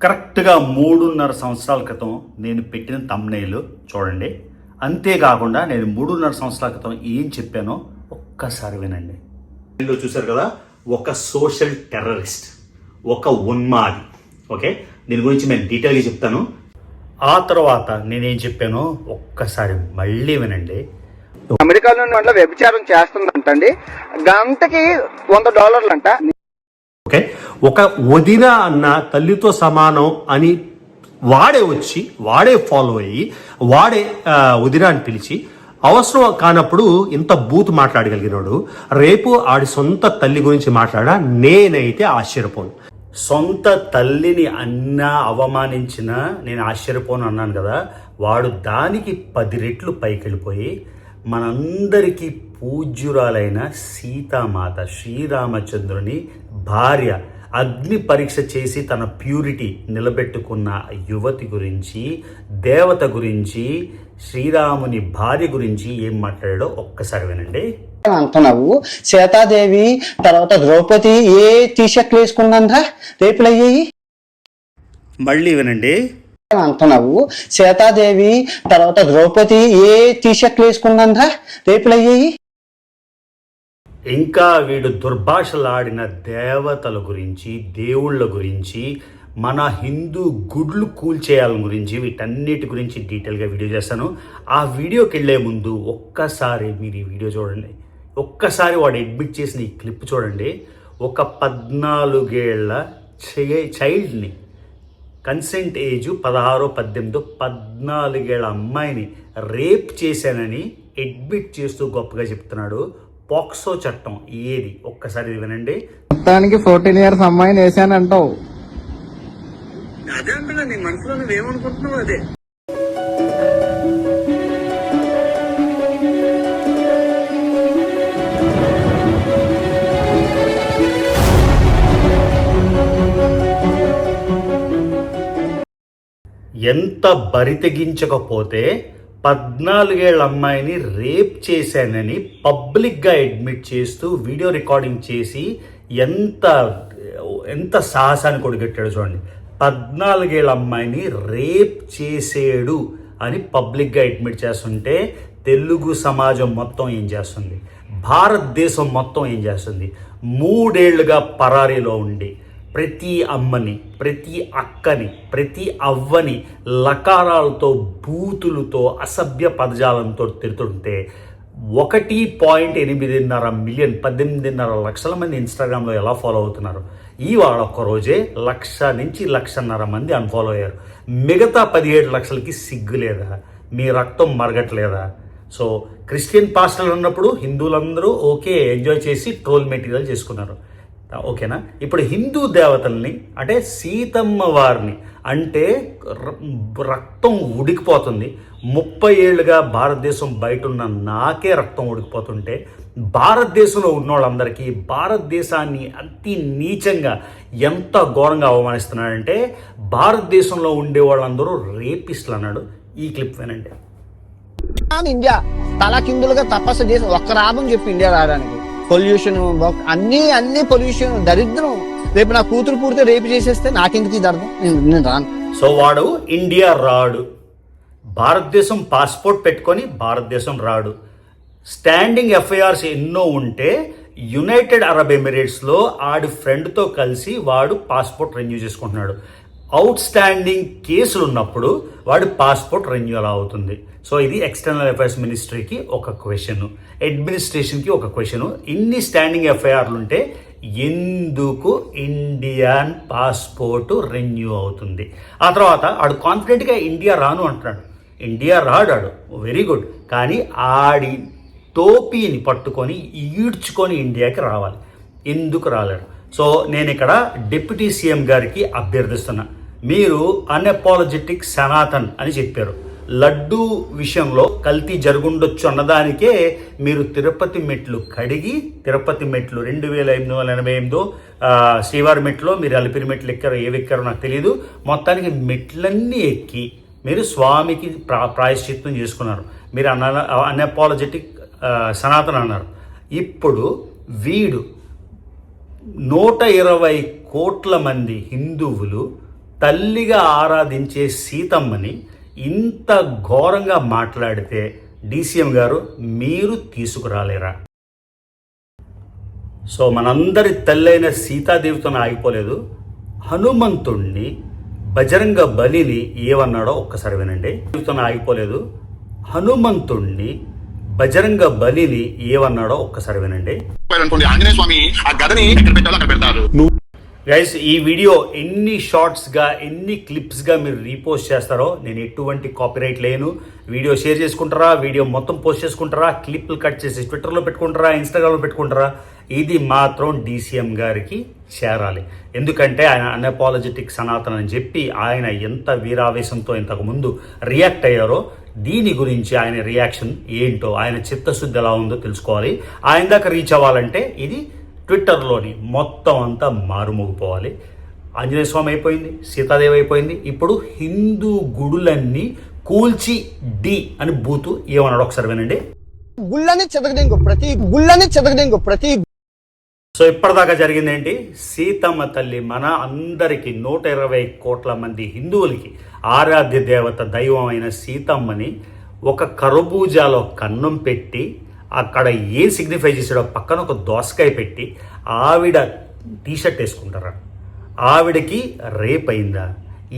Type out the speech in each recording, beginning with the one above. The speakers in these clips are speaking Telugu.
కరెక్ట్గా 3.5 సంవత్సరాల క్రితం నేను పెట్టిన థంబ్నెయిల్ చూడండి. అంతేకాకుండా నేను 3.5 సంవత్సరాల క్రితం ఏం చెప్పానో ఒక్కసారి వినండి. ఇందులో చూశారు కదా, ఒక సోషల్ టెర్రరిస్ట్, ఒక ఉన్మాది. ఓకే, దీని గురించి నేను డీటెయిల్గా చెప్తాను. ఆ తర్వాత నేనేం చెప్పానో ఒక్కసారి మళ్ళీ వినండి. అమెరికాలో అట్లా వ్యభిచారం చేస్తుందంటండి, గంటకి $100 అంట. ఓకే, ఒక వదిన అన్న తల్లితో సమానం అని వాడే ఫాలో అయ్యి వాడే వదిన అని పిలిచి అవసరం కానప్పుడు ఇంత బూత్ మాట్లాడగలిగినాడు. రేపు ఆడి సొంత తల్లి గురించి మాట్లాడా నేనైతే ఆశ్చర్యపోను. సొంత తల్లిని అన్నా అవమానించినా నేను ఆశ్చర్యపోను అన్నాను కదా. వాడు దానికి 10 రెట్లు పైకి వెళ్ళిపోయి మనందరికీ పూజ్యురాలైన సీతామాత శ్రీరామచంద్రుని భార్య అగ్ని పరీక్ష చేసి తన ప్యూరిటీ నిలబెట్టుకున్న యువతి గురించి, దేవత గురించి, శ్రీరాముని భార్య గురించి ఏం మాట్లాడాడో ఒక్కసారి వినండి. అంటున్నావు సీతాదేవి తర్వాత ద్రౌపది ఏ టీషర్ట్లు వేసుకుందా రేపులు అయ్యాయి. మళ్ళీ వినండి. అంటున్నావు సీతాదేవి తర్వాత ద్రౌపది ఏ టీషర్ట్లు వేసుకుందా రేపులు అయ్యాయి. ఇంకా వీడు దుర్భాషలాడిన దేవతల గురించి, దేవుళ్ళ గురించి, మన హిందూ గుడ్లు కూల్చేయాలని గురించి, వీటన్నిటి గురించి డీటెయిల్గా వీడియో చేస్తాను. ఆ వీడియోకి వెళ్ళే ముందు ఒక్కసారి మీరు ఈ వీడియో చూడండి. ఒక్కసారి వాడు అడ్మిట్ చేసిన ఈ క్లిప్ చూడండి. ఒక 14 ఏళ్ల చైల్డ్ని, కన్సెంట్ ఏజ్ 16, 18, 14 ఏళ్ల అమ్మాయిని రేప్ చేశానని అడ్మిట్ చేస్తూ గొప్పగా చెప్తున్నాడు. పాక్సో చట్టం ఏది ఒక్కసారి వినండి. మొత్తానికి 14 years అమ్మాయిని వేసానంటావు. అదే అంటున్నా, నీ మనసులో నువ్వేమనుకుంటున్నావు అదే. ఎంత బరి తెగించకపోతే 14 ఏళ్ల అమ్మాయిని రేప్ చేశానని పబ్లిక్గా అడ్మిట్ చేస్తూ వీడియో రికార్డింగ్ చేసి ఎంత సాహసాన్ని కొడిగట్టాడు చూడండి. 14 ఏళ్ల అమ్మాయిని రేప్ చేసాడు అని పబ్లిక్గా అడ్మిట్ చేస్తుంటే తెలుగు సమాజం మొత్తం ఏం చేస్తుంది, భారతదేశం మొత్తం ఏం చేస్తుంది? 3 ఏళ్లుగా పరారీలో ఉండి ప్రతి అమ్మని, ప్రతి అక్కని, ప్రతి అవ్వని లకారాలతో, బూతులతో, అసభ్య పదజాలంతో తిడుతుంటే 1.8 మిలియన్ 18.5 లక్షల మంది ఇన్స్టాగ్రామ్లో ఎలా ఫాలో అవుతున్నారు? ఇవాళ ఒక్కరోజే 1,00,000 నుంచి 1,50,000 మంది అన్ఫాలో అయ్యారు. మిగతా 17 లక్షలకి సిగ్గు లేదా? మీ రక్తం మరగట్లేదా? సో క్రిస్టియన్ పాస్టర్లు ఉన్నప్పుడు హిందువులందరూ ఓకే ఎంజాయ్ చేసి ట్రోల్ మెటీరియల్ చేసుకున్నారు. ఓకేనా? ఇప్పుడు హిందూ దేవతల్ని అంటే సీతమ్మ వారిని అంటే రక్తం ఉడికిపోతుంది. 30 ఏళ్ళుగా భారతదేశం బయట ఉన్న నాకే రక్తం ఉడికిపోతుంటే భారతదేశంలో ఉన్న వాళ్ళందరికీ భారతదేశాన్ని అతి నీచంగా ఎంత ఘోరంగా అవమానిస్తున్నాడంటే భారతదేశంలో ఉండే వాళ్ళందరూ రేపిస్టులు అన్నాడు. ఈ క్లిప్ వినండి. ఇండియా తలకిందులుగా తపస్సు చేసి ఒక్క రాబం చెప్పి ఇండియా రావడానికి పొల్యూషన్ అన్ని పొల్యూషన్ దరిద్రం. రేపు నా కూతురు పూర్తి రేపు చేసేస్తే నాకెందుకు ఇది అర్థం? నేను రాను. సో వాడు ఇండియా రాడు, భారతదేశం పాస్పోర్ట్ పెట్టుకొని భారతదేశం రాడు. స్టాండింగ్ ఎఫ్ఐఆర్స్ ఎన్నో ఉంటే యునైటెడ్ అరబ్ ఎమిరేట్స్లో ఆడి ఫ్రెండ్తో కలిసి వాడు పాస్పోర్ట్ రెన్యూ చేసుకుంటున్నాడు. అవుట్ స్టాండింగ్ కేసులు ఉన్నప్పుడు వాడి పాస్పోర్ట్ రెన్యూ ఎలా అవుతుంది? సో ఇది ఎక్స్టర్నల్ అఫైర్స్ మినిస్ట్రీకి ఒక క్వశ్చన్, అడ్మినిస్ట్రేషన్కి ఒక క్వశ్చన్. ఇన్ని స్టాండింగ్ ఎఫ్ఐఆర్లు ఉంటే ఎందుకు ఇండియన్ పాస్పోర్ట్ రెన్యూ అవుతుంది? ఆ తర్వాత ఆడు కాన్ఫిడెంట్గా ఇండియా రాను అంటున్నాడు. ఇండియా రాడాడు, వెరీ గుడ్. కానీ ఆడి టోపీని పట్టుకొని ఈడ్చుకొని ఇండియాకి రావాలి. ఎందుకు రాలేడు? సో నేను ఇక్కడ డిప్యూటీ సీఎం గారికి అభ్యర్థిస్తున్నా. మీరు అన్అపాలజెటిక్ సనాతన్ అని చెప్పారు. లడ్డూ విషయంలో కల్తీ జరుగుండొచ్చు అన్నదానికే మీరు తిరుపతి మెట్లు కడిగి, తిరుపతి మెట్లు 2,888 శ్రీవారి మెట్లో మీరు అలిపిరి మెట్లు ఎక్కారో ఏవెక్కారో నాకు తెలియదు. మొత్తానికి మెట్లన్నీ ఎక్కి మీరు స్వామికి ప్రాయశ్చిత్తం చేసుకున్నారు. మీరు అన్అపాలజెటిక్ సనాతన్ అన్నారు. ఇప్పుడు వీడు 120 కోట్ల మంది హిందువులు తల్లిగా ఆరాధించే సీతమ్మని ఇంత ఘోరంగా మాట్లాడితే డీసీఎం గారు మీరు తీసుకురాలేరా? సో మనందరి తల్లైన సీతాదేవితో ఆగిపోలేదు. హనుమంతుణ్ణి బజరంగ బలిని ఏమన్నాడో ఒక్కసారి వినండి. ఆగిపోలేదు. హనుమంతుణ్ణి బజరంగ బలిని ఏమన్నాడో ఒక్కసారి వినండి. ఆంజనేయ స్వామి ఆ గదని ఎక్కడ పెట్టాలో అక్కడ పెడతారు. గైస్, ఈ వీడియో ఎన్ని షార్ట్స్గా ఎన్ని క్లిప్స్గా మీరు రీపోస్ట్ చేస్తారో నేను ఎటువంటి కాపీరైట్ లేను. వీడియో షేర్ చేసుకుంటారా, వీడియో మొత్తం పోస్ట్ చేసుకుంటారా, క్లిప్లు కట్ చేసి ట్విట్టర్లో పెట్టుకుంటారా, ఇన్స్టాగ్రామ్లో పెట్టుకుంటారా, ఇది మాత్రం డీసీఎం గారికి చేరాలి. ఎందుకంటే ఆయన అన్అపాలజెటిక్ సనాతన్ అని చెప్పి ఆయన ఎంత వీరావేశంతో ఇంతకుముందు రియాక్ట్ అయ్యారో దీని గురించి ఆయన రియాక్షన్ ఏంటో, ఆయన చిత్తశుద్ధి ఎలా ఉందో తెలుసుకోవాలి. ఆయన దాకా రీచ్ అవ్వాలంటే ఇది ట్విట్టర్లోని మొత్తం అంతా మారుమోగిపోవాలి. ఆంజనేయ స్వామి అయిపోయింది, సీతాదేవి అయిపోయింది, ఇప్పుడు హిందూ గుడులన్నీ కూల్చి డి అని బూతు ఏమన్నాడు ఒకసారి వినండి. గుళ్ళని చెదగదెంగు ప్రతి సో ఇప్పటిదాకా జరిగింది ఏంటి? సీతమ్మ తల్లి మన అందరికీ 120 కోట్ల మంది హిందువులకి ఆరాధ్య దేవత దైవం అయిన సీతమ్మని ఒక కర్బూజాలో కన్నం పెట్టి అక్కడ ఏం సిగ్నిఫై చేసాడో పక్కన ఒక దోసకాయ పెట్టి ఆవిడ టీషర్ట్ వేసుకుంటారా? ఆవిడకి రేప్ అయిందా?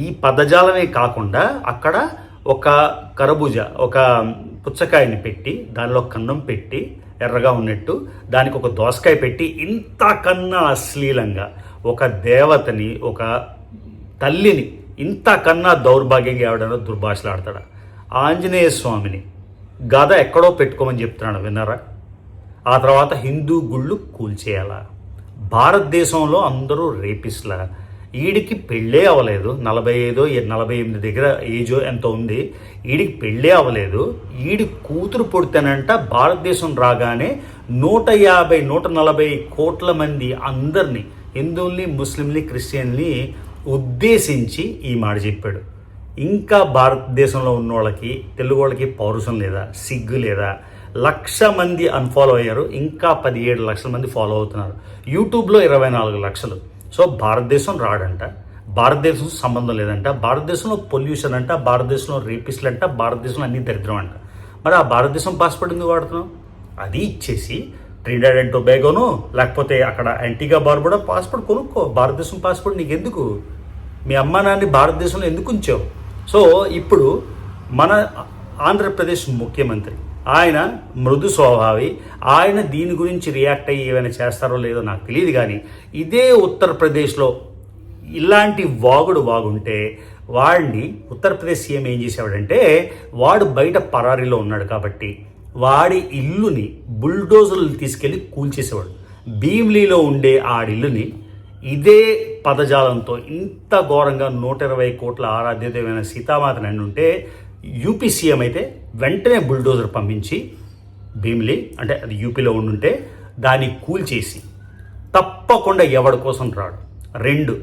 ఈ పదజాలమే కాకుండా అక్కడ ఒక కర్బూజా, ఒక పుచ్చకాయని పెట్టి దానిలో కన్నం పెట్టి ఎర్రగా ఉన్నట్టు దానికి ఒక దోసకాయ పెట్టి ఇంతకన్నా అశ్లీలంగా ఒక దేవతని, ఒక తల్లిని ఇంతకన్నా దౌర్భాగ్యంగా ఎవడైనా దుర్భాషలాడతాడా? ఆంజనేయ స్వామిని గద ఎక్కడో పెట్టుకోమని చెప్తున్నాడు, విన్నారా? ఆ తర్వాత హిందూ గుళ్ళు కూల్చేయాలా? భారతదేశంలో అందరూ రేపిస్లా. ఈడికి పెళ్ళే అవ్వలేదు, 45 48 దగ్గర ఏజో ఎంత ఉంది, ఈడికి పెళ్ళే అవ్వలేదు. ఈడి కూతురు పుడితేనంట భారతదేశం రాగానే 150 140 కోట్ల మంది అందరినీ, హిందువుల్ని, ముస్లింని, క్రిస్టియన్ని ఉద్దేశించి ఈ మాట చెప్పాడు. ఇంకా భారతదేశంలో ఉన్న వాళ్ళకి, తెలుగు వాళ్ళకి పౌరుషం లేదా, సిగ్గు లేదా? 1,00,000 మంది అన్ఫాలో అయ్యారు, ఇంకా 17 లక్షల మంది ఫాలో అవుతున్నారు. యూట్యూబ్లో 24 లక్షలు. సో భారతదేశం రాడంట, భారతదేశం సంబంధం లేదంట, భారతదేశంలో పొల్యూషన్ అంట, భారతదేశంలో రేపిస్టులు అంట, భారతదేశంలో అన్ని దరిద్రం అంట. మరి ఆ భారతదేశం పాస్పోర్ట్ ఎందుకు వాడుతున్నాం? అది ఇచ్చేసి ట్రినిడాడ్ అండ్ టొబాగోను లేకపోతే అక్కడ యాంటిగా బార్బుడా పాస్పోర్ట్ కొనుక్కో. భారతదేశం పాస్పోర్ట్ నీకు ఎందుకు? మీ అమ్మా నాన్ని భారతదేశంలో ఎందుకు ఉంచావు? సో ఇప్పుడు మన ఆంధ్రప్రదేశ్ ముఖ్యమంత్రి ఆయన మృదు స్వభావి, ఆయన దీని గురించి రియాక్ట్ అయ్యి ఏమైనా చేస్తారో లేదో నాకు తెలియదు. కానీ ఇదే ఉత్తరప్రదేశ్లో ఇలాంటి వాగుంటే వాడిని ఉత్తరప్రదేశ్ సీఎం ఏం చేసేవాడంటే, వాడు బయట పరారీలో ఉన్నాడు కాబట్టి వాడి ఇల్లుని బుల్డోజర్లు తీసుకెళ్ళి కూల్చేసేవాడు. భీమ్లీలో ఉండే ఆడిల్లుని ఇదే పదజాలంతో ఇంత ఘోరంగా 120 కోట్ల ఆరాధ్యతమైన సీతామాతని అని ఉంటే, యూపీ సీఎం అయితే వెంటనే బుల్డోజర్ పంపించి భీమిలి అంటే అది యూపీలో ఉండుంటే దాన్ని కూల్చేసి తప్పకుండా ఎవడి కోసం రాడు. 2,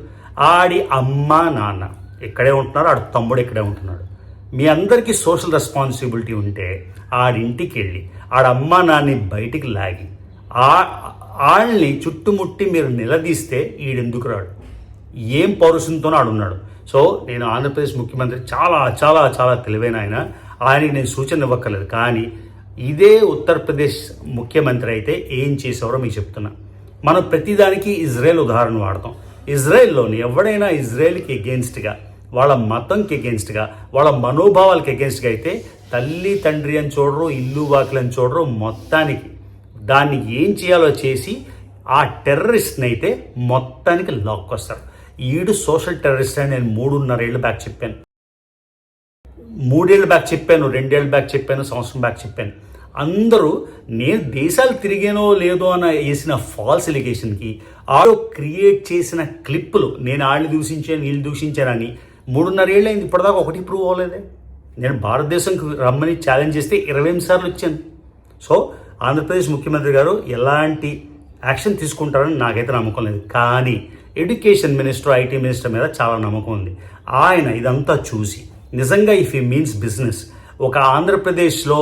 ఆడి అమ్మ నాన్న ఇక్కడే ఉంటున్నారు, ఆడి తమ్ముడు ఇక్కడే ఉంటున్నాడు. మీ అందరికీ సోషల్ రెస్పాన్సిబిలిటీ ఉంటే ఆడింటికి వెళ్ళి ఆడమ్మ నాన్ని బయటికి లాగి వాళ్ళని చుట్టుముట్టి మీరు నిలదీస్తే ఈడెందుకు రాడు? ఏం పౌరుషంతోనో ఆడున్నాడు. సో నేను ఆంధ్రప్రదేశ్ ముఖ్యమంత్రి చాలా చాలా చాలా తెలివైన ఆయనకి నేను సూచన ఇవ్వక్కర్లేదు. కానీ ఇదే ఉత్తరప్రదేశ్ ముఖ్యమంత్రి అయితే ఏం చేసేవారో మీకు చెప్తున్నా. మనం ప్రతిదానికి ఇజ్రాయెల్ ఉదాహరణ వాడతాం. ఇజ్రాయెల్లోని ఎవడైనా ఇజ్రాయెల్కి ఎగెన్స్ట్గా, వాళ్ళ మతంకి ఎగెన్స్ట్గా, వాళ్ళ మనోభావాలకి ఎగెన్స్ట్గా అయితే తల్లి తండ్రి అని చూడరు, ఇల్లు వాకిలు అని చూడరు. మొత్తానికి దాన్ని ఏం చేయాలో చేసి ఆ టెర్రరిస్ట్ని అయితే మొత్తానికి లాక్కొస్తారు. ఈడు సోషల్ టెర్రరిస్ట్ అని నేను 3.5 ఏళ్ళ బ్యాక్ చెప్పాను, 3 ఏళ్ళ బ్యాక్ చెప్పాను, 2 ఏళ్ళ బ్యాక్ చెప్పాను, సంవత్సరం బ్యాక్ చెప్పాను. అందరూ నేను దేశాలు తిరిగానో లేదో అని వేసిన ఫాల్స్ ఎలిగేషన్కి ఆడో క్రియేట్ చేసిన క్లిప్పులు, నేను వాళ్ళని దూషించాను వీళ్ళు దూషించానని 3.5 ఏళ్ళు అయింది, ఇప్పటిదాకా ఒకటి ప్రూవ్ అవ్వలేదే. నేను భారతదేశంకి రమ్మని ఛాలెంజ్ చేస్తే 28 సార్లు వచ్చాను. సో ఆంధ్రప్రదేశ్ ముఖ్యమంత్రి గారు ఎలాంటి యాక్షన్ తీసుకుంటారని నాకైతే నమ్మకం లేదు. కానీ ఎడ్యుకేషన్ మినిస్టర్, ఐటీ మినిస్టర్ మీద చాలా నమ్మకం ఉంది. ఆయన ఇదంతా చూసి నిజంగా ఇఫ్ ఈ మీన్స్ బిజినెస్, ఒక ఆంధ్రప్రదేశ్లో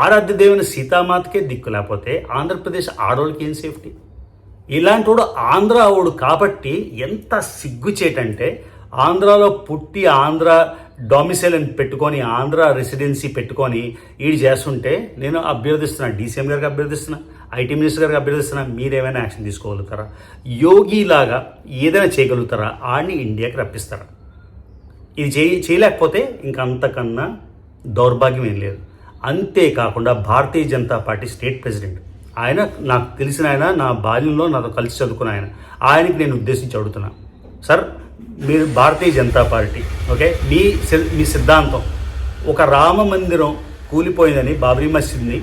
ఆరాధ్య దేవుని సీతామాతకే దిక్కు లేకపోతే ఆంధ్రప్రదేశ్ ఆడవాళ్ళకి ఏం సేఫ్టీ? ఇలాంటి వాడు ఆంధ్రావుడు కాబట్టి ఎంత సిగ్గుచేటంటే ఆంధ్రాలో పుట్టి ఆంధ్ర డొమిసైల్ అని పెట్టుకొని ఆంధ్ర రెసిడెన్సీ పెట్టుకొని ఈడు చేస్తుంటే నేను అభ్యర్థిస్తున్నా, డీసీఎం గారికి అభ్యర్థిస్తున్నా, ఐటీ మినిస్టర్ గారికి అభ్యర్థిస్తున్నా, మీరేమైనా యాక్షన్ తీసుకోగలుగుతారా? యోగిలాగా ఏదైనా చేయగలుగుతారా? ఆడిని ఇండియాకి రప్పిస్తారా? ఇది చేయలేకపోతే ఇంక అంతకన్నా దౌర్భాగ్యం ఏం లేదు. అంతేకాకుండా Bharatiya Janata party state president ఆయన, నాకు తెలిసిన ఆయన, నా బాల్యంలో నాతో కలిసి చదువుకున్న ఆయనకి నేను ఉద్దేశించి అడుగుతున్నా, సార్ మీరు భారతీయ జనతా పార్టీ, ఓకే, మీ సిద్ధాంతం ఒక రామ మందిరం కూలిపోయిందని బాబ్రీ మసీద్ని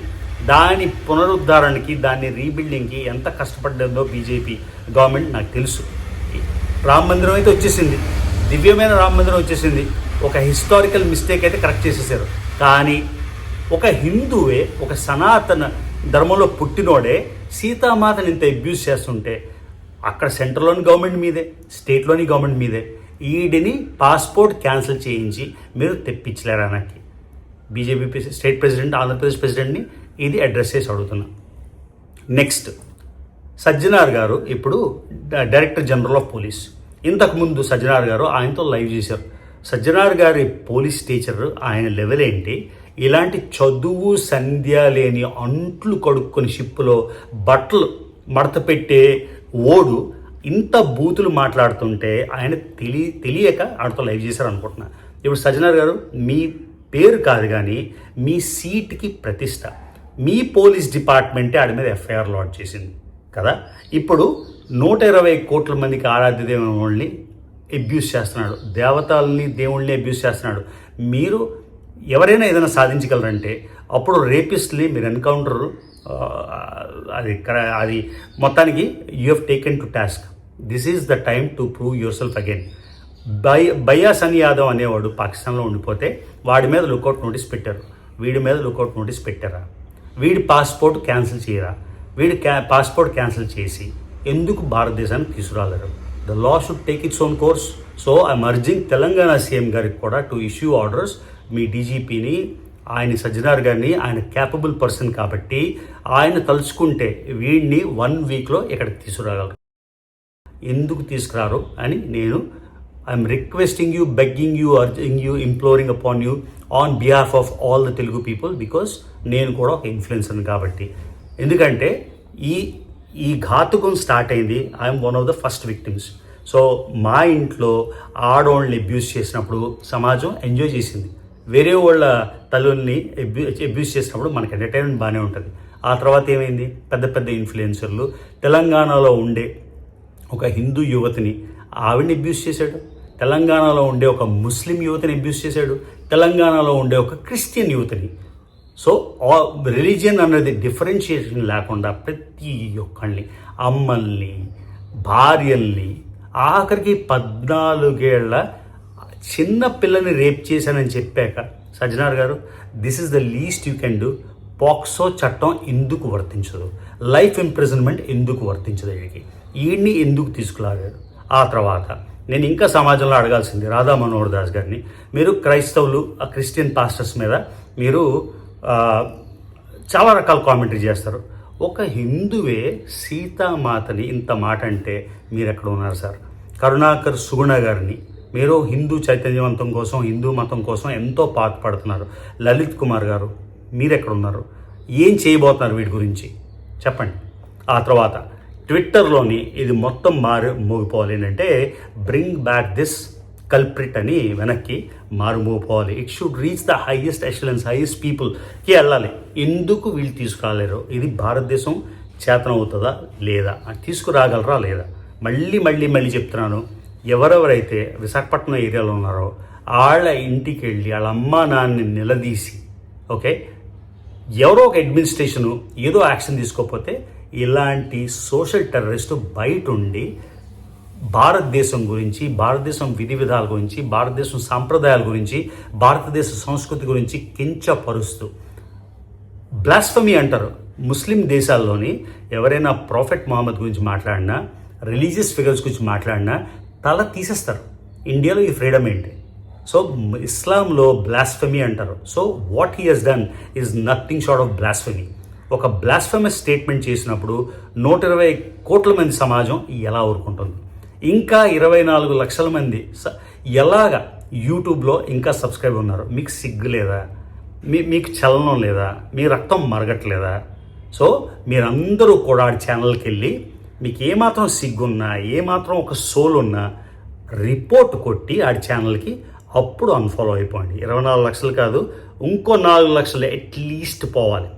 దాని పునరుద్ధరణకి దాన్ని రీబిల్డింగ్కి ఎంత కష్టపడ్డదో బీజేపీ గవర్నమెంట్ నాకు తెలుసు. రామ మందిరం అయితే వచ్చేసింది, దివ్యమైన రామ మందిరం వచ్చేసింది, ఒక హిస్టారికల్ మిస్టేక్ అయితే కరెక్ట్ చేసేసారు. కానీ ఒక హిందువే, ఒక సనాతన ధర్మంలో పుట్టినోడే సీతామాతని ఇంత అబ్యూస్ చేస్తుంటే అక్కడ సెంట్రల్లోని గవర్నమెంట్ మీదే, స్టేట్లోని గవర్నమెంట్ మీదే ఈడిని పాస్పోర్ట్ క్యాన్సిల్ చేయించి మీరు తెప్పించలేరా? నాకు బీజేపీ స్టేట్ ప్రెసిడెంట్, ఆంధ్రప్రదేశ్ ప్రెసిడెంట్ని ఇది అడ్రస్ చేసి అడుగుతున్నా. నెక్స్ట్, సజ్జనార్ గారు ఇప్పుడు డైరెక్టర్ జనరల్ ఆఫ్ పోలీస్. ఇంతకుముందు సజ్జనార్ గారు ఆయనతో లైవ్ చేశారు. సజ్జనార్ గారి పోలీస్ టీచర్ ఆయన లెవెల్ ఏంటి? ఇలాంటి చదువు సంధ్య లేని అంట్లు కడుక్కొని షిప్పులో బట్టలు మడత పెట్టే ఓడు ఇంత బూతులు మాట్లాడుతుంటే ఆయన తెలియక ఆడితో లైవ్ చేశారు అనుకుంటున్నా. ఇప్పుడు సజ్జనార్ గారు, మీ పేరు కాదు కానీ మీ సీట్కి ప్రతిష్ట, మీ పోలీస్ డిపార్ట్మెంటే ఆడి మీద ఎఫ్ఐఆర్ లాడ్జ్ చేసింది కదా. ఇప్పుడు 120 కోట్ల మందికి ఆరాధ్య దేవుని అబ్యూస్ చేస్తున్నాడు, దేవతల్ని దేవుళ్ళని అబ్యూస్ చేస్తున్నాడు. మీరు ఎవరైనా ఏదైనా సాధించగలరంటే అప్పుడు రేపిస్ట్ని మీరు ఎన్కౌంటర్, అది మొత్తానికి you have taken to task. This is the time to prove yourself again. బయ్యా సని యాదవ్ అనేవాడు పాకిస్తాన్లో ఉండిపోతే వాడి మీద లుకౌట్ నోటీస్ పెట్టారు, వీడి మీద లుకౌట్ నోటీస్ పెట్టారా? వీడి పాస్పోర్ట్ క్యాన్సిల్ చేయరా? వీడి పాస్పోర్ట్ క్యాన్సిల్ చేసి ఎందుకు భారతదేశానికి తీసుకురాలేరు? The law should take its own course. So I'm urging Telangana CM గారికి కూడా టు ఇష్యూ ఆర్డర్స్. మీ డీజీపీని, ఆయన సజ్జనార్ గారిని, ఆయన క్యాపబుల్ పర్సన్ కాబట్టి ఆయన తలుచుకుంటే వీడిని 1 వీక్లో ఇక్కడికి తీసుకురాగలరు. ఎందుకు తీసుకురారు అని నేను I'm requesting you, begging you, urging you, imploring upon you on behalf of all the Telugu people, because నేను కూడా ఒక ఇన్ఫ్లుయెన్సర్ని కాబట్టి. ఎందుకంటే ఈ ఘాతుకం స్టార్ట్ అయింది, I'm one of the first victims. So మా ఇంట్లో ఆడవాళ్ళని అబ్యూస్ చేసినప్పుడు సమాజం ఎంజాయ్ చేసింది, వేరే వాళ్ళ తల్లుల్ని అబ్యూస్ చేసినప్పుడు మనకి ఎంటర్టైన్మెంట్ బాగానే ఉంటుంది. ఆ తర్వాత ఏమైంది? పెద్ద పెద్ద ఇన్ఫ్లుయెన్సర్లు తెలంగాణలో ఉండే ఒక హిందూ యువతిని ఆవిడని అబ్యూస్ చేశాడు, తెలంగాణలో ఉండే ఒక ముస్లిం యువతిని అబ్యూస్ చేశాడు, తెలంగాణలో ఉండే ఒక క్రిస్టియన్ యువతిని. సో రిలీజియన్ అన్నది డిఫరెన్షియేషన్ లేకుండా ప్రతి ఒక్కళ్ళని, అమ్మల్ని, భార్యల్ని, ఆఖరికి 14 ఏళ్ల చిన్న పిల్లని రేప్ చేశానని చెప్పాక సజ్జనార్ గారు, this is the least you can do. POCSO చట్టం ఎందుకు వర్తించదు? లైఫ్ ఇంప్రిజన్మెంట్ ఎందుకు వర్తించదు? వీడిని ఎందుకు తీసుకురాగారు? ఆ తర్వాత నేను ఇంకా సమాజంలో అడగాల్సింది రాధా మనోహర్ దాస్ గారిని, మీరు క్రైస్తవులు, ఆ క్రిస్టియన్ పాస్టర్స్ మీద మీరు చాలా రకాల కామెంటరీ చేస్తారు. ఒక హిందువే సీతామాతని ఇంత మాట అంటే మీరు ఎక్కడ ఉన్నారు సార్? కరుణాకర్ సుగుణ గారిని మీరు హిందూ చైతన్యవంతం కోసం, హిందూ మతం కోసం ఎంతో పాటుపడుతున్నారు. లలిత్ కుమార్ గారు మీరు ఎక్కడ ఉన్నారు? ఏం చేయబోతున్నారు వీటి గురించి చెప్పండి. ఆ తర్వాత ట్విట్టర్లోని ఇది మొత్తం మోగిపోవాలి ఏంటంటే, బ్రింగ్ బ్యాక్ దిస్ కల్ప్రిట్ అని వెనక్కి మారుమోగిపోవాలి. It should reach the highest excellence, highest పీపుల్కి వెళ్ళాలి. ఎందుకు వీళ్ళు తీసుకురాలేరు? ఇది భారతదేశం చేతనవుతుందా లేదా? తీసుకురాగలరా లేదా? మళ్ళీ చెప్తున్నాను, ఎవరెవరైతే విశాఖపట్నం ఏరియాలో ఉన్నారో వాళ్ళ ఇంటికి వెళ్ళి వాళ్ళ అమ్మా నాన్నని నిలదీసి, ఓకే, ఎవరో ఒక అడ్మినిస్ట్రేషను ఏదో యాక్షన్ తీసుకోకపోతే ఇలాంటి సోషల్ టెర్రరిస్టు బయట ఉండి భారతదేశం గురించి, భారతదేశం విధి విధాల గురించి, భారతదేశం సాంప్రదాయాల గురించి, భారతదేశ సంస్కృతి గురించి కించపరుస్తూ బ్లాస్ఫమీ అంటారు. ముస్లిం దేశాల్లోని ఎవరైనా ప్రాఫెట్ మొహమ్మద్ గురించి మాట్లాడినా, రిలీజియస్ ఫిగర్స్ గురించి మాట్లాడినా తల తీసేస్తారు. ఇండియాలో ఈ ఫ్రీడమ్ ఏంటి? సో ఇస్లాంలో బ్లాస్ఫమీ అంటారు. So what he has done is nothing short of blasphemy. ఒక బ్లాస్ఫెమస్ స్టేట్మెంట్ చేసినప్పుడు 120 కోట్ల మంది సమాజం ఎలా ఊరుకుంటుంది? ఇంకా 24 లక్షల మంది ఎలాగా యూట్యూబ్లో ఇంకా సబ్స్క్రైబ్ ఉన్నారు? మీకు సిగ్గు లేదా? మీకు చలనం లేదా? మీ రక్తం మరగట్లేదా? సో మీరందరూ కూడా ఆ ఛానల్కి వెళ్ళి మీకు ఏమాత్రం సిగ్గున్నా, ఏమాత్రం ఒక సోల్ ఉన్నా రిపోర్ట్ కొట్టి ఆ ఛానల్కి అప్పుడు అన్ఫాలో అయిపోండి. 24 లక్షలు కాదు, ఇంకో 4 లక్షలు అట్లీస్ట్ పోవాలి.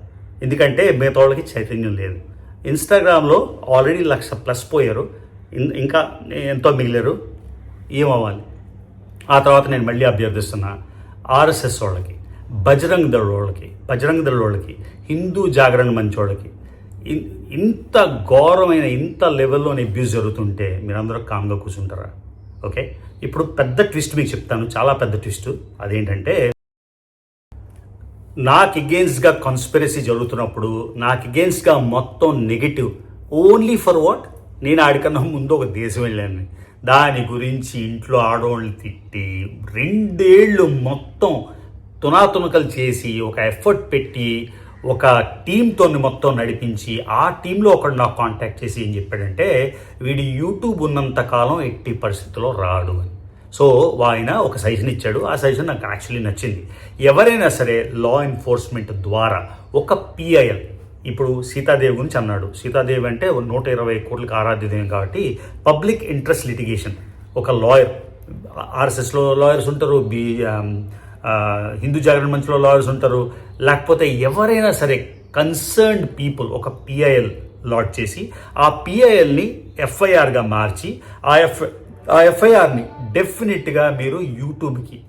ఎందుకంటే మిగతా వాళ్ళకి చైతన్యం లేదు. ఇన్స్టాగ్రామ్లో ఆల్రెడీ 1,00,000+ పోయారు, ఇంకా ఎంతో మిగిలారు. ఏమవ్వాలి? ఆ తర్వాత నేను మళ్ళీ అభ్యర్థిస్తున్నా ఆర్ఎస్ఎస్ వాళ్ళకి, బజరంగ్ దళ్ వాళ్ళకి, హిందూ జాగరణ మంచి వాళ్ళకి ఇంత ఘోరమైన ఇంత లెవెల్లోని అబ్యూస్ జరుగుతుంటే మీరందరూ కామ్గా కూర్చుంటారా? ఓకే, ఇప్పుడు పెద్ద ట్విస్ట్ మీకు చెప్తాను, చాలా పెద్ద ట్విస్ట్. అదేంటంటే, నాకు ఎగెయిన్స్ట్గా కాన్స్పిరసీ జరుగుతున్నప్పుడు, నాకు ఎగెయిన్స్ట్గా మొత్తం నెగిటివ్ ఓన్లీ ఫర్ వాట్? నేను ఆడికన్నా ముందు ఒక దేశం వెళ్ళాను, దాని గురించి ఇంట్లో ఆడవాళ్ళని తిట్టి 2 ఏళ్ళు మొత్తం తునాతునకలు చేసి ఒక ఎఫర్ట్ పెట్టి ఒక టీంతో మొత్తం నడిపించి ఆ టీంలో ఒకడు నాకు కాంటాక్ట్ చేసి ఏం చెప్పాడంటే, వీడి యూట్యూబ్ ఉన్నంత కాలం 80 పరిస్థితుల్లో రాడు అని. సో ఆయన ఒక సజెషన్ ఇచ్చాడు. ఆ సజెషన్ నాకు యాక్చువల్లీ నచ్చింది. ఎవరైనా సరే లా ఎన్ఫోర్స్మెంట్ ద్వారా ఒక పిఐఎల్, ఇప్పుడు సీతాదేవి గురించి అన్నాడు. సీతాదేవి అంటే 120 కోట్లకు ఆరాధ్యదేవి కాబట్టి పబ్లిక్ ఇంట్రెస్ట్ లిటిగేషన్, ఒక లాయర్, ఆర్ఎస్ఎస్లో లాయర్స్ ఉంటారు, హిందూ జాగరణ మంచ్లో లాయర్స్ ఉంటారు, లేకపోతే ఎవరైనా సరే కన్సర్న్డ్ పీపుల్ ఒక పిఐఎల్ లాట్ చేసి ఆ పిఐఎల్ని ఎఫ్ఐఆర్గా మార్చి ఆ ఎఫ్ఐఆర్ని డెఫినెట్గా మీరు యూట్యూబ్కి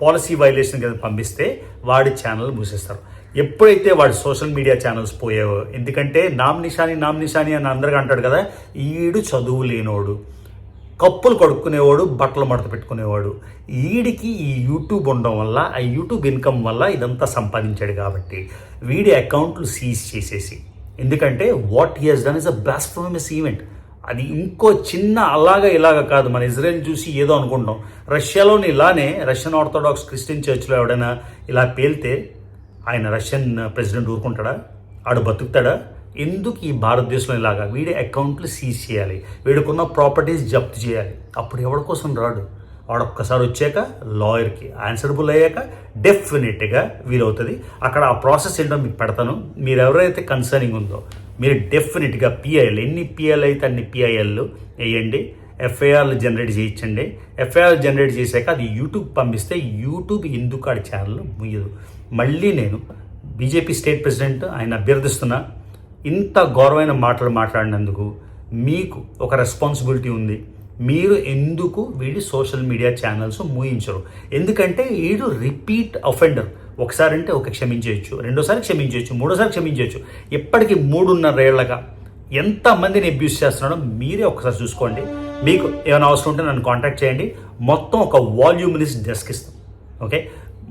పాలసీ వైలేషన్ కింద పంపిస్తే వాడి ఛానల్ మూసేస్తారు. ఎప్పుడైతే వాడి సోషల్ మీడియా ఛానల్స్ పోయావో, ఎందుకంటే నామ్నిషాని అని అందరికీ అంటాడు కదా, ఈడు చదువు లేనోడు, కప్పులు కడుక్కునేవాడు, బట్టలు మడత పెట్టుకునేవాడు, వీడికి ఈ యూట్యూబ్ ఉండడం వల్ల, ఆ యూట్యూబ్ ఇన్కమ్ వల్ల ఇదంతా సంపాదించాడు కాబట్టి వీడి అకౌంట్లు సీజ్ చేసేసి, ఎందుకంటే what he has done is a blasphemous event. అది ఇంకో చిన్న ఇలాగా కాదు. మన ఇజ్రాయెల్ చూసి ఏదో అనుకుంటాం, రష్యాలోని ఇలానే రష్యన్ ఆర్థోడాక్స్ క్రిస్టియన్ చర్చ్లో ఎవడైనా ఇలా పేలితే ఆయన రష్యన్ ప్రెసిడెంట్ ఊరుకుంటాడా? ఆడు బతుకుతాడా? ఎందుకు ఈ భారతదేశంలో ఇలాగా వీడి అకౌంట్లు సీజ్ చేయాలి, వీడికున్న ప్రాపర్టీస్ జప్తు చేయాలి? అప్పుడు ఎవరి కోసం రాడు? వాడు ఒక్కసారి వచ్చాక లాయర్కి ఆన్సరబుల్ అయ్యాక డెఫినెట్గా వీలవుతుంది. అక్కడ ఆ ప్రాసెస్ ఏంటో మీకు పెడతాను. మీరు ఎవరైతే కన్సర్నింగ్ ఉందో మీరు డెఫినెట్గా పిఐఎల్, ఎన్ని పిఐఎల్ అయితే అన్ని పిఐఎల్లు వేయండి, ఎఫ్ఐఆర్లు జనరేట్ చేయించండి. ఎఫ్ఐఆర్ జనరేట్ చేశాక అది యూట్యూబ్ పంపిస్తే యూట్యూబ్ ఎందుకు ఆడి ఛానల్ ముయ్యదు. మళ్ళీ నేను బీజేపీ స్టేట్ ప్రెసిడెంట్ ఆయన అభ్యర్థిస్తున్నా, ఇంత గౌరవమైన మాటలు మాట్లాడినందుకు మీకు ఒక రెస్పాన్సిబిలిటీ ఉంది. మీరు ఎందుకు వీడి సోషల్ మీడియా ఛానల్స్ మూయించరు? ఎందుకంటే వీడు రిపీట్ అఫెండర్. ఒకసారి అంటే క్షమించవచ్చు, రెండోసారి క్షమించవచ్చు, మూడోసారి క్షమించవచ్చు. ఎప్పటికీ 3.5 ఏళ్లగా ఎంతమందిని అబ్యూస్ చేస్తున్నాడో మీరే ఒకసారి చూసుకోండి. మీకు ఏమైనా అవసరం ఉంటే నన్ను కాంటాక్ట్ చేయండి. మొత్తం ఒక వాల్యూమినిస్ట్ డెస్క్ ఇస్తాం. ఓకే,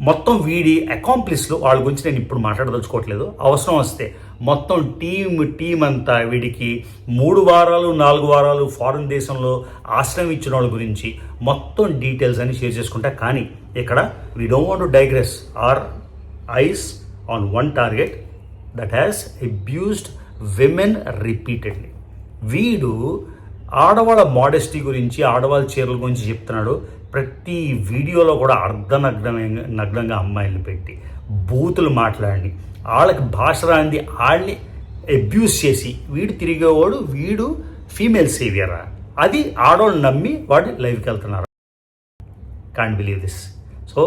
మొత్తం వీడి అకాంప్లిస్లు వాళ్ళ గురించి నేను ఇప్పుడు మాట్లాడదలుచుకోవట్లేదు. అవసరం వస్తే మొత్తం టీం అంతా వీడికి 3 వారాలు 4 వారాలు ఫారిన్ దేశంలో ఆశ్రయం ఇచ్చిన వాళ్ళ గురించి మొత్తం డీటెయిల్స్ అని షేర్ చేసుకుంటా. కానీ ఇక్కడ we don't want to digress our eyes on one target that has abused women repeatedly. వీడు ఆడవాళ్ళ మోడెస్టీ గురించి, ఆడవాళ్ళ చీరల గురించి చెప్తున్నాడు. ప్రతి వీడియోలో కూడా నగ్నంగా అమ్మాయిలను పెట్టి బూతులు మాట్లాడి వాళ్ళకి భాష రాంది వాళ్ళని అబ్యూస్ చేసి వీడు తిరిగేవాడు. వీడు ఫీమేల్ సేవియరా? అది ఆడవాళ్ళు నమ్మి వాడు లైవ్కి వెళ్తున్నారు. Can't believe this. సో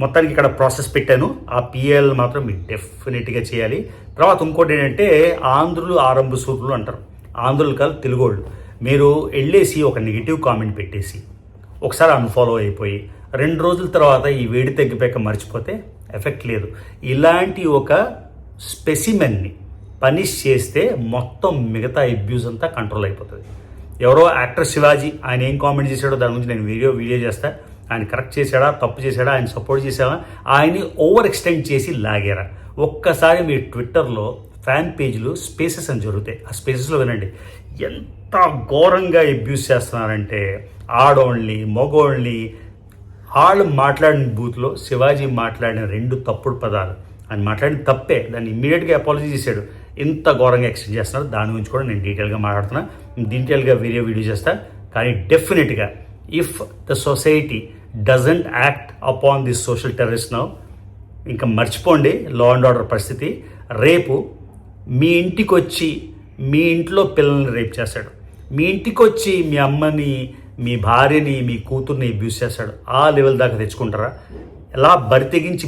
మొత్తానికి ఇక్కడ ప్రాసెస్ పెట్టాను. ఆ పిఎల్ మాత్రం మీరు డెఫినెట్గా చేయాలి. తర్వాత ఇంకోటి ఏంటంటే, ఆంధ్రులు ఆరంభ సూర్యులు అంటారు. ఆంధ్రులు కాదు, తెలుగోళ్ళు. మీరు వెళ్ళేసి ఒక నెగిటివ్ కామెంట్ పెట్టేసి ఒకసారి అన్ఫాలో అయిపోయి 2 రోజుల తర్వాత ఈ వేడి తగ్గిపోయాక మర్చిపోతే ఎఫెక్ట్ లేదు. ఇలాంటి ఒక స్పెసిమెన్ని పనిష్ చేస్తే మొత్తం మిగతా అబ్యూస్ అంతా కంట్రోల్ అయిపోతుంది. ఎవరో యాక్టర్ శివాజీ, ఆయన ఏం కామెంట్ చేశాడో దాని గురించి నేను వీడియో చేస్తా. ఆయన కరెక్ట్ చేశాడా, తప్పు చేశాడా, ఆయన సపోర్ట్ చేశాడా, ఆయన్ని ఓవర్ ఎక్స్టెండ్ చేసి లాగారా? ఒక్కసారి మీ ట్విట్టర్లో ఫ్యాన్ పేజ్లు స్పేసెస్ అని జరుగుతాయి. ఆ స్పేసెస్లో వినండి ఎంత ఘోరంగా అబ్యూస్ చేస్తున్నారంటే, ఆడోళ్ళని మగోళ్ళని. వాళ్ళు మాట్లాడిన బూత్లో శివాజీ మాట్లాడిన 2 తప్పుడు పదాలు అని మాట్లాడిన తప్పే, దాన్ని ఇమ్మీడియట్గా అపాలజీ చేశాడు. ఇంత ఘోరంగా ఎక్స్టెండ్ చేస్తున్నారు, దాని గురించి కూడా నేను డీటెయిల్గా మాట్లాడుతున్నా, డీటెయిల్గా వీడియో చేస్తా. కానీ డెఫినెట్గా if the society doesn't act upon this social terrorist now, ఇంకా మర్చిపోండి లా అండ్ ఆర్డర్ పరిస్థితి. రేపు మీ ఇంటికి వచ్చి మీ ఇంట్లో పిల్లల్ని రేప్ చేస్తాడు, మీ ఇంటికి వచ్చి మీ అమ్మని, మీ భార్యని, మీ కూతుర్ని అబ్యూస్ చేస్తాడు. ఆ లెవెల్ దాకా తెచ్చుకుంటారా? ఎలా బరితెగించి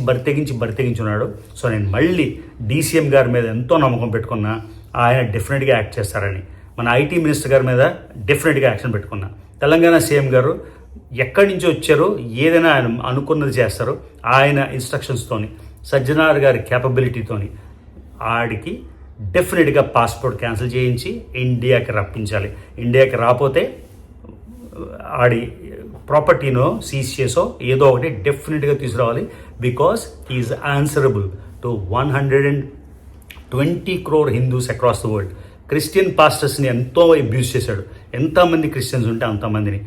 ఉన్నాడు. సో నేను మళ్ళీ డీసీఎం గారి మీద ఎంతో నమ్మకం పెట్టుకున్నా, ఆయన డెఫినెట్గా యాక్ట్ చేస్తారని. మన ఐటీ మినిస్టర్ గారి మీద డెఫినెట్గా యాక్షన్ పెట్టుకున్నా. తెలంగాణ సీఎం గారు ఎక్కడి నుంచి వచ్చారో ఏదైనా ఆయన అనుకున్నది చేస్తారు. ఆయన ఇన్స్ట్రక్షన్స్తోని, సజ్జనార్ గారి క్యాపబిలిటీతోని ఆడికి డెఫినెట్గా పాస్పోర్ట్ క్యాన్సిల్ చేయించి ఇండియాకి రప్పించాలి. ఇండియాకి రాకపోతే ఆడి ప్రాపర్టీనో సీజ్ చేసో ఏదో ఒకటి డెఫినెట్గా తీసుకురావాలి. Because he is answerable to 120 crore Hindus across the world. Christian పాస్టర్స్ని ఎంతో అబ్యూస్ చేశాడు. ఎంతమంది క్రిస్టియన్స్ ఉంటే అంతమందిని.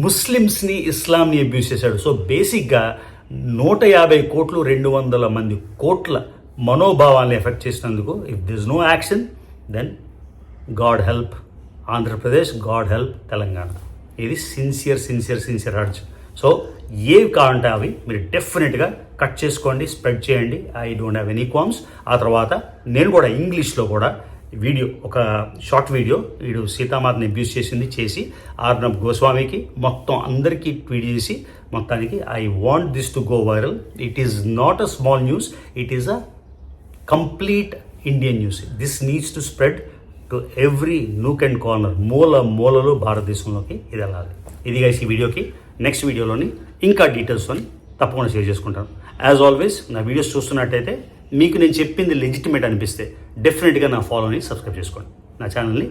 ముస్లిమ్స్ని, ఇస్లాంని అబ్యూస్ చేశాడు. సో బేసిక్గా 150 కోట్లు 200 కోట్ల మనోభావాన్ని ఎఫెక్ట్ చేసినందుకు if this no action, then God help Andhra Pradesh, God help Telangana. ఇది సిన్సియర్ అర్జ్. సో ఏవి కావాలంటే అవి మీరు డెఫినెట్గా కట్ చేసుకోండి, స్ప్రెడ్ చేయండి. I don't have any qualms. ఆ తర్వాత నేను కూడా ఇంగ్లీష్లో కూడా వీడియో, ఒక షార్ట్ వీడియో, వీడు సీతామాతని అబ్యూస్ చేసి ఆర్నబ్ గోస్వామికి మొత్తం అందరికీ ట్వీట్ చేసి మొత్తానికి I want this to go viral. It is not a small news, it is a complete Indian news. This needs to spread to every nook and corner, మూలలు భారతదేశంలోకి ఇది వెళ్ళాలి. ఇది గైస్ ఈ వీడియోకి. నెక్స్ట్ వీడియోలోని ఇంకా డీటెయిల్స్తో తప్పకుండా షేర్ చేసుకుంటాను. యాజ్ ఆల్వేస్ నా వీడియోస్ చూస్తున్నట్టయితే మీకు నేను చెప్పింది లెజిటిమేట్ అనిపిస్తే డెఫినెట్గా నా ఫాలోని సబ్స్క్రైబ్ చేసుకోండి, నా ఛానల్ని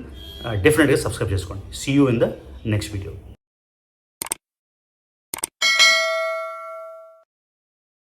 డెఫినెట్గా సబ్స్క్రైబ్ చేసుకోండి. See you in the next video.